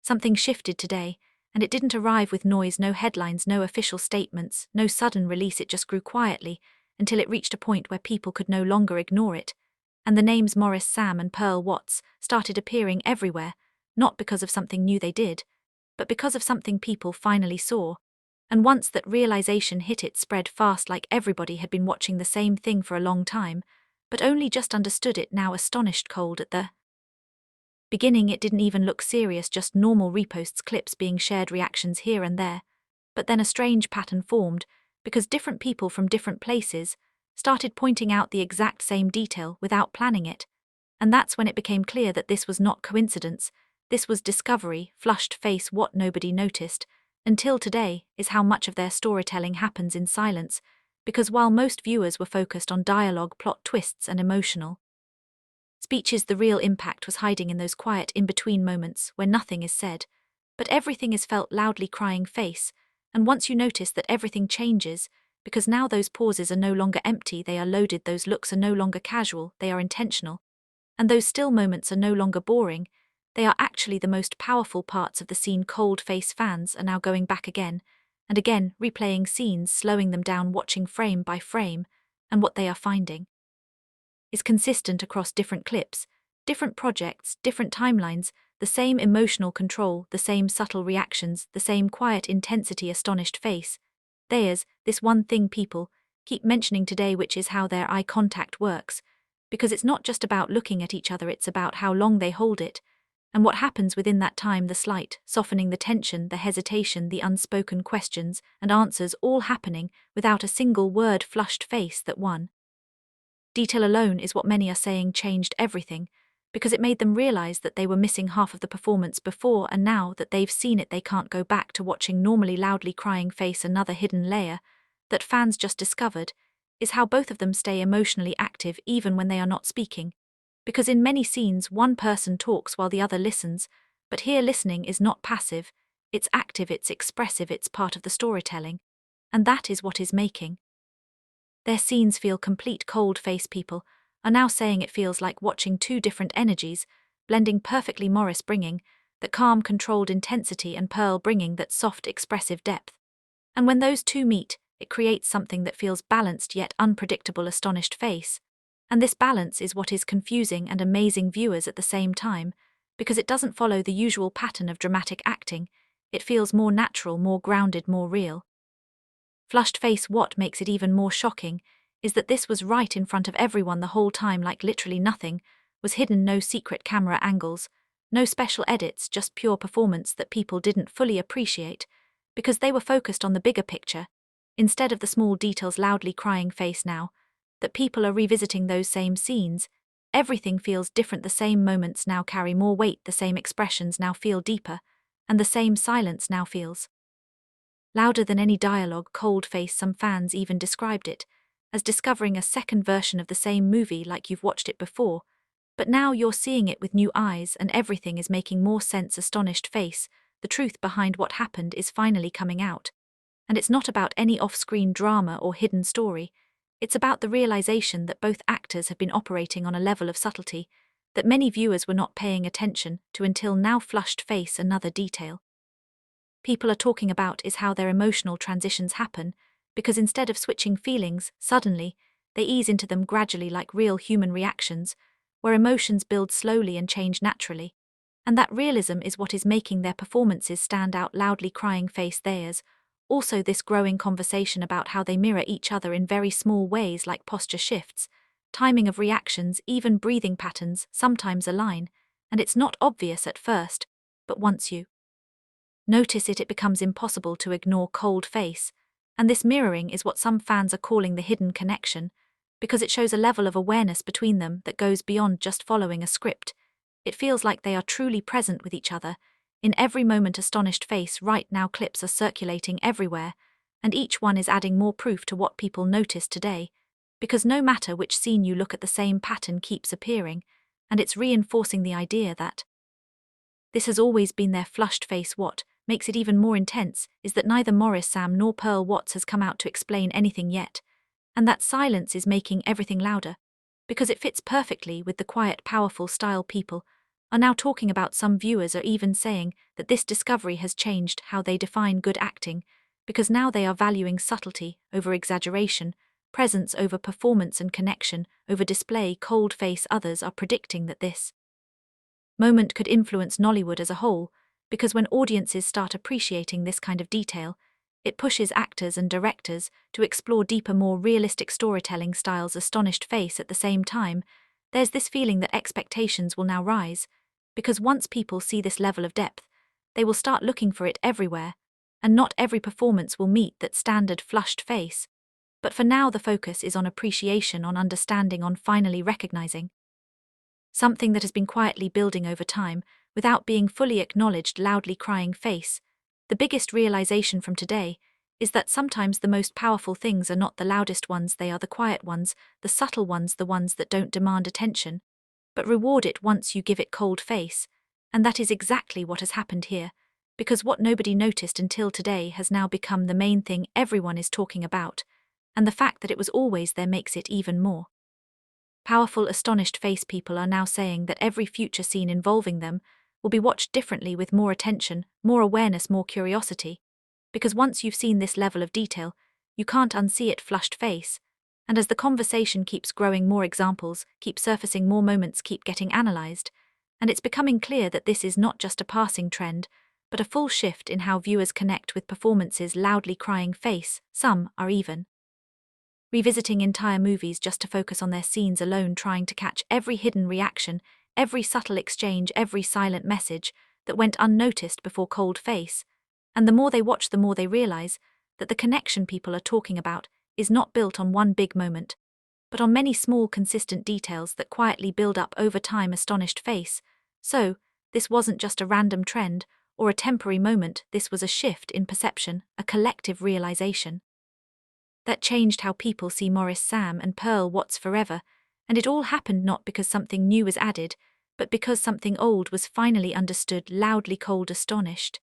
Something shifted today, and it didn't arrive with noise, no headlines, no official statements, no sudden release. It just grew quietly until it reached a point where people could no longer ignore it, and the names Maurice Sam and Pearl Watts started appearing everywhere, not because of something new they did, but because of something people finally saw. And once that realization hit, it spread fast, like everybody had been watching the same thing for a long time, but only just understood it now, astonished. Cold at the beginning, it didn't even look serious, just normal reposts, clips being shared, reactions here and there. But then a strange pattern formed, because different people from different places started pointing out the exact same detail without planning it. And that's when it became clear that this was not coincidence, this was discovery. Flushed face. What nobody noticed until today is how much of their storytelling happens in silence, because while most viewers were focused on dialogue, plot twists and emotional speeches, the real impact was hiding in those quiet in-between moments where nothing is said, but everything is felt. Loudly crying face. And once you notice that, everything changes, because now those pauses are no longer empty, they are loaded. Those looks are no longer casual, they are intentional. And those still moments are no longer boring, they are actually the most powerful parts of the scene. Cold face fans are now going back again and again, replaying scenes, slowing them down, watching frame by frame, and what they are finding is consistent across different clips, different projects, different timelines, the same emotional control, the same subtle reactions, the same quiet intensity. Astonished face. There's this one thing people keep mentioning today, which is how their eye contact works, because it's not just about looking at each other, it's about how long they hold it, and what happens within that time, the slight softening, the tension, the hesitation, the unspoken questions and answers, all happening without a single word. Flushed face. That one detail alone is what many are saying changed everything, because it made them realize that they were missing half of the performance before, and now that they've seen it, they can't go back to watching normally. Loudly crying face. Another hidden layer that fans just discovered is how both of them stay emotionally active even when they are not speaking, because in many scenes one person talks while the other listens, but here listening is not passive, it's active, it's expressive, it's part of the storytelling, and that is what is making their scenes feel complete. Cold face people are now saying it feels like watching two different energies blending perfectly, Maurice bringing that calm, controlled intensity and Pearl bringing that soft, expressive depth. And when those two meet, it creates something that feels balanced yet unpredictable. Astonished face. And this balance is what is confusing and amazing viewers at the same time, because it doesn't follow the usual pattern of dramatic acting, it feels more natural, more grounded, more real. Flushed face. What makes it even more shocking is that this was right in front of everyone the whole time, like literally nothing was hidden, no secret camera angles, no special edits, just pure performance that people didn't fully appreciate, because they were focused on the bigger picture, instead of the small details. Loudly crying face. Now that people are revisiting those same scenes, everything feels different. The same moments now carry more weight, the same expressions now feel deeper, and the same silence now feels louder than any dialogue. Cold face. Some fans even described it as discovering a second version of the same movie, like you've watched it before, but now you're seeing it with new eyes and everything is making more sense. Astonished face. The truth behind what happened is finally coming out. And it's not about any off-screen drama or hidden story. It's about the realization that both actors have been operating on a level of subtlety that many viewers were not paying attention to until now. Flushed face. Another detail people are talking about is how their emotional transitions happen, because instead of switching feelings suddenly, they ease into them gradually, like real human reactions, where emotions build slowly and change naturally. And that realism is what is making their performances stand out. Loudly crying face. There's also this growing conversation about how they mirror each other in very small ways, like posture shifts, timing of reactions, even breathing patterns sometimes align, and it's not obvious at first, but once you notice it, it becomes impossible to ignore. Cold face. And this mirroring is what some fans are calling the hidden connection, because it shows a level of awareness between them that goes beyond just following a script. It feels like they are truly present with each other in every moment. Astonished face. Right now clips are circulating everywhere, and each one is adding more proof to what people noticed today, because no matter which scene you look at, the same pattern keeps appearing, and it's reinforcing the idea that this has always been there. Flushed face. What makes it even more intense is that neither Maurice Sam nor Pearl Watts has come out to explain anything yet, and that silence is making everything louder, because it fits perfectly with the quiet, powerful style people are now talking about. Some viewers are even saying that this discovery has changed how they define good acting, because now they are valuing subtlety over exaggeration, presence over performance, and connection over display. Cold face. Others are predicting that this moment could influence Nollywood as a whole, because when audiences start appreciating this kind of detail, it pushes actors and directors to explore deeper, more realistic storytelling styles. Astonished face. At the same time, there's this feeling that expectations will now rise, because once people see this level of depth, they will start looking for it everywhere, and not every performance will meet that standard. Flushed face. But for now, the focus is on appreciation, on understanding, on finally recognizing something that has been quietly building over time, without being fully acknowledged. Loudly crying face. The biggest realization from today is that sometimes the most powerful things are not the loudest ones, they are the quiet ones, the subtle ones, the ones that don't demand attention, but reward it once you give it. Cold face. And that is exactly what has happened here, because what nobody noticed until today has now become the main thing everyone is talking about, and the fact that it was always there makes it even more powerful. Astonished face. People are now saying that every future scene involving them will be watched differently, with more attention, more awareness, more curiosity, because once you've seen this level of detail, you can't unsee it. Flushed face. And as the conversation keeps growing, more examples keep surfacing, more moments keep getting analyzed, and it's becoming clear that this is not just a passing trend, but a full shift in how viewers connect with performances. Loudly crying face. Some are even revisiting entire movies just to focus on their scenes alone, trying to catch every hidden reaction, every subtle exchange, every silent message that went unnoticed before. Cold face. And the more they watch, the more they realize that the connection people are talking about is not built on one big moment, but on many small, consistent details that quietly build up over time. Astonished face. So, this wasn't just a random trend or a temporary moment, this was a shift in perception, a collective realization that changed how people see Maurice, Sam and Pearl. What's forever, and it all happened not because something new was added, but because something old was finally understood. Loudly cold. Astonished